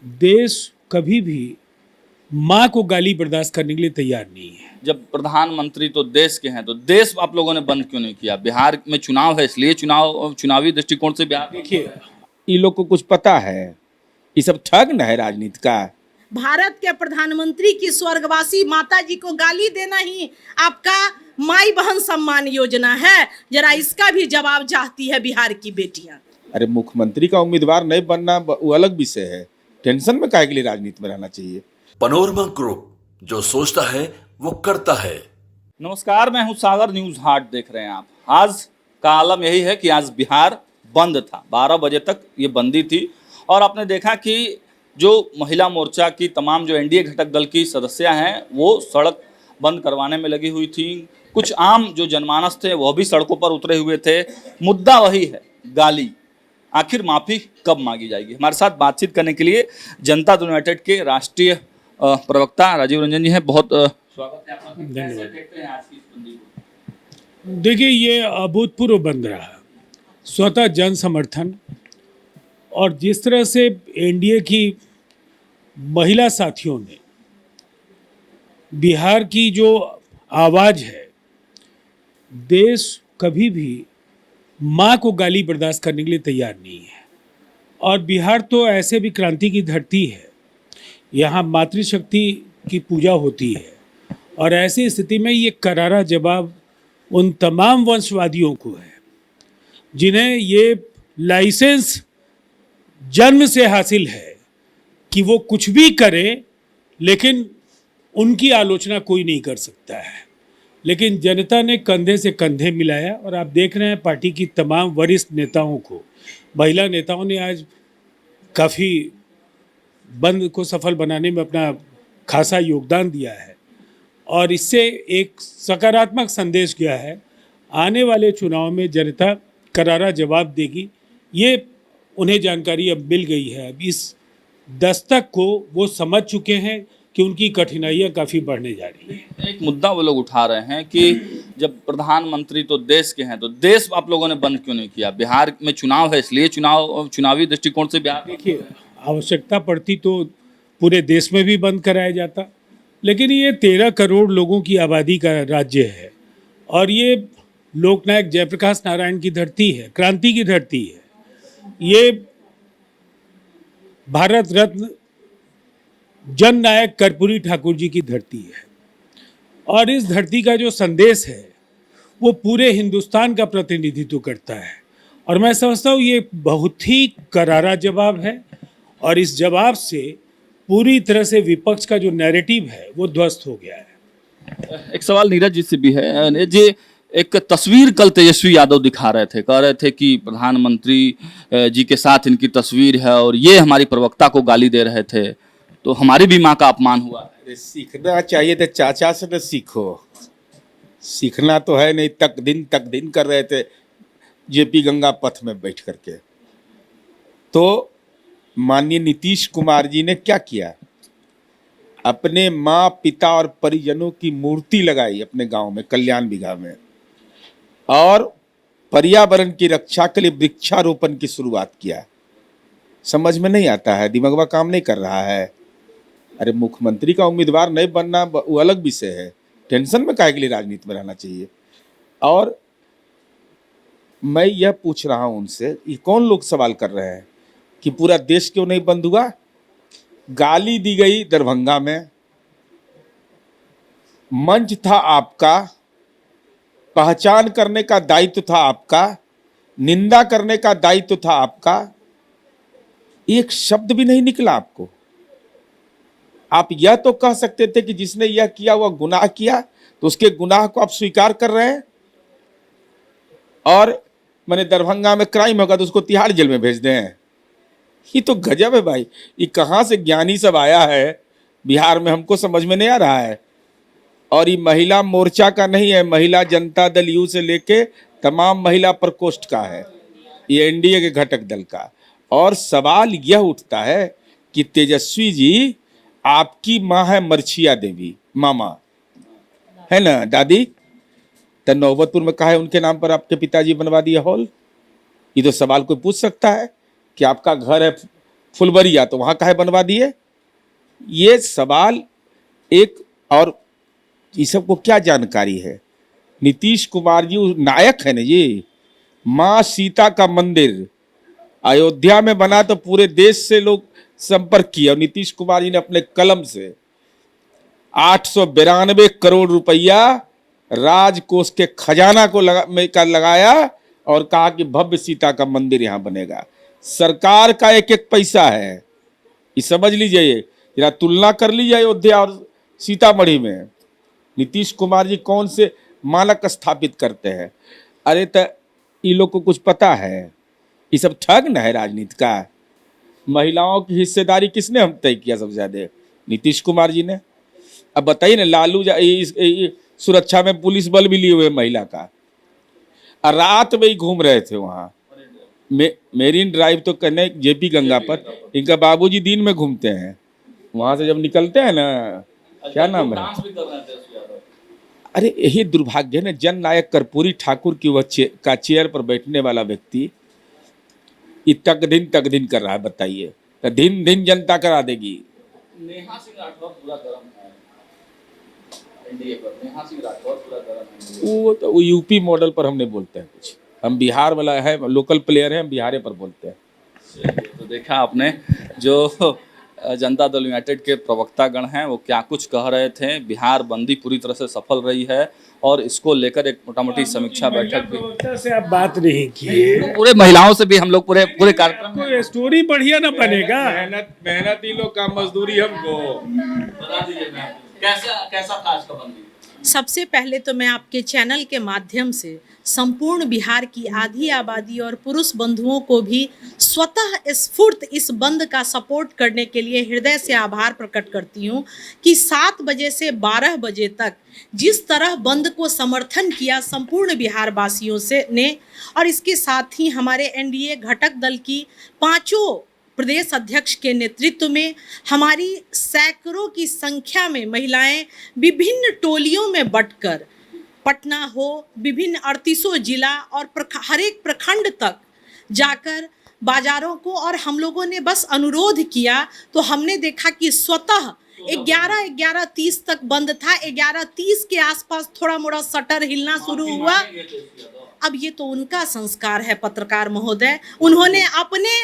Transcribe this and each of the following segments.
देश कभी भी माँ को गाली बर्दाश्त करने के लिए तैयार नहीं है। जब प्रधानमंत्री तो देश के हैं तो देश आप लोगों ने बंद क्यों नहीं किया? बिहार में चुनाव है इसलिए चुनावी दृष्टिकोण से बिहार देखिए, ये लोग को कुछ पता है? ये सब ठग न है राजनीति का। भारत के प्रधानमंत्री की स्वर्गवासी माता जी को गाली देना ही आपका माई बहन सम्मान योजना है। जरा इसका भी जवाब चाहती है बिहार की बेटियां। अरे मुख्यमंत्री का उम्मीदवार नहीं बनना वो अलग विषय है, टेंशन में काहे के लिए राजनीति में रहना चाहिए। पनोरमा ग्रुप, जो सोचता है वो करता है। नमस्कार, मैं हूं सागर, न्यूज हाट देख रहे हैं आप। आज का आलम यही है कि आज बिहार बंद था, 12 बजे तक ये बंदी थी और आपने देखा कि जो महिला मोर्चा की तमाम जो एनडीए घटक दल की सदस्या हैं वो सड़क बंद करवाने में लगी हुई थी। कुछ आम जो जनमानस थे वो भी सड़कों पर उतरे हुए थे। मुद्दा वही है, गाली। आखिर माफ़ी कब मांगी जाएगी? हमारे साथ बातचीत करने के लिए जनता दल यूनाइटेड के राष्ट्रीय प्रवक्ता राजीव रंजन जी हैं। बहुत स्वागत है आपका। कैसे देखते हैं आज की इस बंदी को? देखिए, ये अभूतपूर्व बंद रहा, स्वतः जन समर्थन और जिस तरह से एनडीए की महिला साथियों ने बिहार की जो आवाज़ है, देश कभी भी माँ को गाली बर्दाश्त करने के लिए तैयार नहीं है। और बिहार तो ऐसे भी क्रांति की धरती है, यहाँ मातृशक्ति की पूजा होती है और ऐसी स्थिति में ये करारा जवाब उन तमाम वंशवादियों को है जिन्हें ये लाइसेंस जन्म से हासिल है कि वो कुछ भी करें, लेकिन उनकी आलोचना कोई नहीं कर सकता है। लेकिन जनता ने कंधे से कंधे मिलाया और आप देख रहे हैं पार्टी की तमाम वरिष्ठ नेताओं को, महिला नेताओं ने आज काफ़ी बंद को सफल बनाने में अपना खासा योगदान दिया है और इससे एक सकारात्मक संदेश गया है। आने वाले चुनाव में जनता करारा जवाब देगी, ये उन्हें जानकारी अब मिल गई है। अब इस दस्तक को वो समझ चुके हैं कि उनकी कठिनाइयाँ काफ़ी बढ़ने जा रही हैं। एक मुद्दा वो लोग उठा रहे हैं कि जब प्रधानमंत्री तो देश के हैं तो देश आप लोगों ने बंद क्यों नहीं किया? बिहार में चुनाव है इसलिए चुनावी दृष्टिकोण से बिहार। देखिए, आवश्यकता पड़ती तो पूरे देश में भी बंद कराया जाता, लेकिन ये 13 करोड़ लोगों की आबादी का राज्य है और ये लोकनायक जयप्रकाश नारायण की धरती है, क्रांति की धरती है। ये भारत रत्न जननायक कर्पूरी ठाकुर जी की धरती है और इस धरती का जो संदेश है वो पूरे हिंदुस्तान का प्रतिनिधित्व करता है और मैं समझता हूँ ये बहुत ही करारा जवाब है और इस जवाब से पूरी तरह से विपक्ष का जो नैरेटिव है वो ध्वस्त हो गया है। एक सवाल नीरज जी से भी है जी। एक तस्वीर कल तेजस्वी यादव दिखा रहे थे, कह रहे थे कि प्रधानमंत्री जी के साथ इनकी तस्वीर है और ये हमारी प्रवक्ता को गाली दे रहे थे, तो हमारी भी माँ का अपमान हुआ। अरे सीखना चाहिए तो चाचा से न सीखो, सीखना तो है नहीं। तक दिन कर रहे थे जेपी गंगा पथ में बैठ करके। तो माननीय नीतीश कुमार जी ने क्या किया? अपने माँ पिता और परिजनों की मूर्ति लगाई अपने गांव में, कल्याण बिघा में, और पर्यावरण की रक्षा के लिए वृक्षारोपण की शुरुआत किया। समझ में नहीं आता है, दिमागवा काम नहीं कर रहा है। अरे मुख्यमंत्री का उम्मीदवार नहीं बनना वो अलग विषय है, टेंशन में काहे के लिए राजनीति में रहना चाहिए। और मैं यह पूछ रहा हूं उनसे, ये कौन लोग सवाल कर रहे हैं कि पूरा देश क्यों नहीं बंद हुआ? गाली दी गई दरभंगा में, मंच था आपका, पहचान करने का दायित्व था आपका, निंदा करने का दायित्व था आपका, एक शब्द भी नहीं निकला आपको। आप यह तो कह सकते थे कि जिसने यह किया वह गुनाह किया, तो उसके गुनाह को आप स्वीकार कर रहे हैं। और मैंने दरभंगा में क्राइम होगा तो उसको तिहाड़ जेल में भेज दें? ये तो गजब है भाई। ये कहाँ से ज्ञानी सब आया है बिहार में, हमको समझ में नहीं आ रहा है। और ये महिला मोर्चा का नहीं है, महिला जनता दल यू से लेके तमाम महिला प्रकोष्ठ का है, ये एनडीए के घटक दल का। और सवाल यह उठता है कि तेजस्वी जी, आपकी माँ है मरछिया देवी, मामा है ना, दादी, तो नौबतपुर में कहा है उनके नाम पर आपके पिताजी बनवा दिया हॉल? ये तो सवाल कोई पूछ सकता है कि आपका घर है फुलबरिया तो वहाँ काहे बनवा दिए? ये सवाल एक, और ये सबको क्या जानकारी है? नीतीश कुमार जी नायक है ना जी। माँ सीता का मंदिर अयोध्या में बना तो पूरे देश से लोग संपर्क किया, और नीतीश कुमार जी ने अपने कलम से 892 करोड़ रुपया राजकोष के खजाना को लगाया और कहा कि भव्य सीता का मंदिर यहाँ बनेगा। सरकार का एक एक पैसा है, ये समझ लीजिए। जरा तुलना कर लीजिए अयोध्या और सीतामढ़ी में। नीतीश कुमार जी कौन से मानक स्थापित करते हैं? अरे तो ये लोग को कुछ पता है? ये सब ठग न है राजनीति का। महिलाओं की हिस्सेदारी किसने हम तय किया सबसे ज्यादा? नीतीश कुमार जी ने। अब बताइए ना, लालू सुरक्षा में पुलिस बल भी लिए हुए महिला का, और रात में ही घूम रहे थे वहाँ मेरीन ड्राइव तो करने जेपी गंगा पर। इनका बाबूजी दिन में घूमते हैं, वहाँ से जब निकलते हैं ना, क्या नाम है, अरे यही दुर्भाग्य है ना। जन नायक कर्पूरी ठाकुर की वह का चेयर पर बैठने वाला व्यक्ति तक दिन कर रहा है। बताइए, तो दिन दिन जनता करा देगी। नेहा सिंह राठौर पूरा गरम है एनडीए पर। नेहा सिंह राठौर पूरा गरम है। वो तो यूपी मॉडल पर हम नहीं बोलते हैं कुछ, हम बिहार वाला है, लोकल प्लेयर है, हम बिहारे पर बोलते हैं। तो देखा आपने जो जनता दल यूनाइटेड के प्रवक्तागण हैं वो क्या कुछ कह रहे थे। बिहार बंदी पूरी तरह से सफल रही है और इसको लेकर एक मोटा मोटी समीक्षा बैठक भी। प्रवक्ता से आप बात नहीं किए, पूरे महिलाओं से भी हम लोग पूरे कार्यक्रम में कोई स्टोरी बढ़िया ना बनेगा। मेहनत ही लोग का मजदूरी हमको। बता दीजिए मैम, कैसा था आज का बंदी? सबसे पहले तो मैं आपके चैनल के माध्यम से संपूर्ण बिहार की आधी आबादी और पुरुष बंधुओं को भी स्वतः स्फूर्त इस बंद का सपोर्ट करने के लिए हृदय से आभार प्रकट करती हूँ कि 7 बजे से 12 बजे तक जिस तरह बंद को समर्थन किया संपूर्ण बिहार वासियों से ने, और इसके साथ ही हमारे एनडीए घटक दल की 5 प्रदेश अध्यक्ष के नेतृत्व में हमारी सैकड़ों की संख्या में महिलाएं विभिन्न टोलियों में बंटकर पटना हो, विभिन्न 38 जिला और हर एक प्रखंड तक जाकर बाजारों को, और हम लोगों ने बस अनुरोध किया तो हमने देखा कि स्वतः 11:30 तक बंद था। 11:30 के आसपास थोड़ा मोड़ा शटर हिलना शुरू हुआ। अब ये तो उनका संस्कार है पत्रकार महोदय, उन्होंने अपने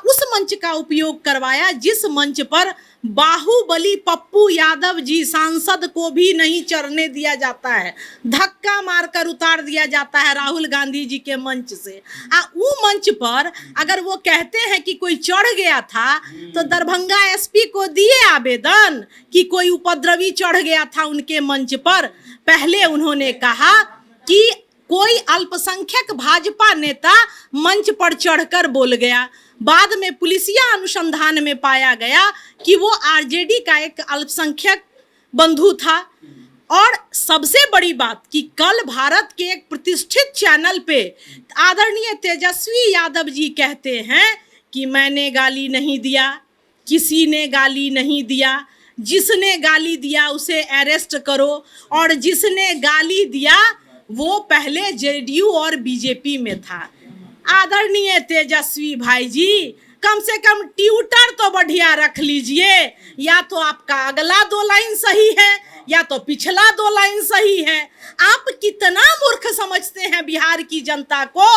उस मंच का उपयोग करवाया जिस मंच पर बाहुबली पप्पू यादव जी सांसद को भी नहीं चढ़ने दिया जाता है, धक्का मारकर उतार दिया जाता है राहुल गांधी जी के मंच से। वो मंच पर अगर वो कहते हैं कि कोई चढ़ गया था तो दरभंगा एसपी को दिए आवेदन कि कोई उपद्रवी चढ़ गया था उनके मंच पर। पहले उन्होंने कहा कि कोई अल्पसंख्यक भाजपा नेता मंच पर चढ़कर बोल गया। बाद में पुलिसिया अनुसंधान में पाया गया कि वो आरजेडी का एक अल्पसंख्यक बंधु था। और सबसे बड़ी बात कि कल भारत के एक प्रतिष्ठित चैनल पे आदरणीय तेजस्वी यादव जी कहते हैं कि मैंने गाली नहीं दिया, किसी ने गाली नहीं दिया, जिसने गाली दिया उसे अरेस्ट करो, और जिसने गाली दिया वो पहले जेडीयू और बीजेपी में था। आदरणीय तेजस्वी भाई जी, कम से कम ट्विटर तो बढ़िया रख लीजिए। या तो आपका अगला 2 लाइन सही है या तो पिछला 2 लाइन सही है। आप कितना मूर्ख समझते हैं बिहार की जनता को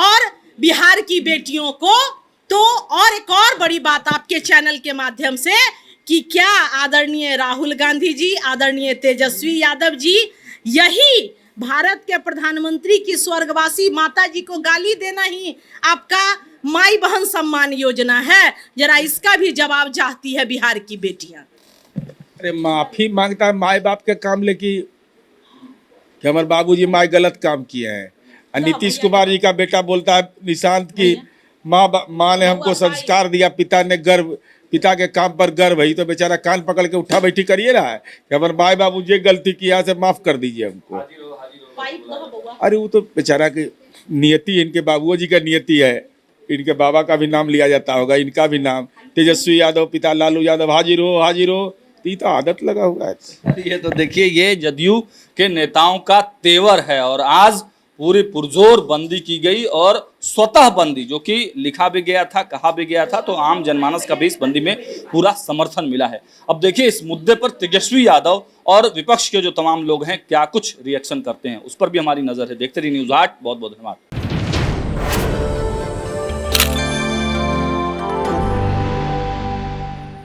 और बिहार की बेटियों को। तो और एक और बड़ी बात आपके चैनल के माध्यम से कि क्या आदरणीय राहुल गांधी जी, आदरणीय तेजस्वी यादव जी, यही भारत के प्रधानमंत्री की स्वर्गवासी माता जी को गाली देना ही आपका माई बहन सम्मान योजना है? जरा इसका भी जवाब चाहती है बिहार की बेटियां। अरे माफी मांगता है माए बाप के काम लेके कि हमारे बाबूजी माए गलत काम किए हैं। नीतीश कुमार जी का बेटा बोलता है निशांत की माँ ने हमको संस्कार दिया, पिता के काम पर गर्व है। तो बेचारा कान पकड़ के उठा बैठी करिए रहा है कि हमारे माए बाबू ये गलती किया से माफ कर दीजिए हमको। अरे वो तो बेचारा की नियति, इनके बाबूओ जी का नियति है, इनके बाबा का भी नाम लिया जाता होगा, इनका भी नाम तेजस्वी यादव, पिता लालू यादव, हाजिर हो। ये तो आदत लगा हुआ है। ये तो देखिए, ये जदयू के नेताओं का तेवर है और आज पूरी पुरजोर बंदी की गई और स्वतः बंदी, जो कि लिखा भी गया था, कहा भी गया था, तो आम जनमानस का भी इस बंदी में पूरा समर्थन मिला है। अब देखिए इस मुद्दे पर तेजस्वी यादव और विपक्ष के जो तमाम लोग हैं क्या कुछ रिएक्शन करते हैं, उस पर भी हमारी नजर है। देखते रहिए न्यूज़ 8। बहुत बहुत धन्यवाद।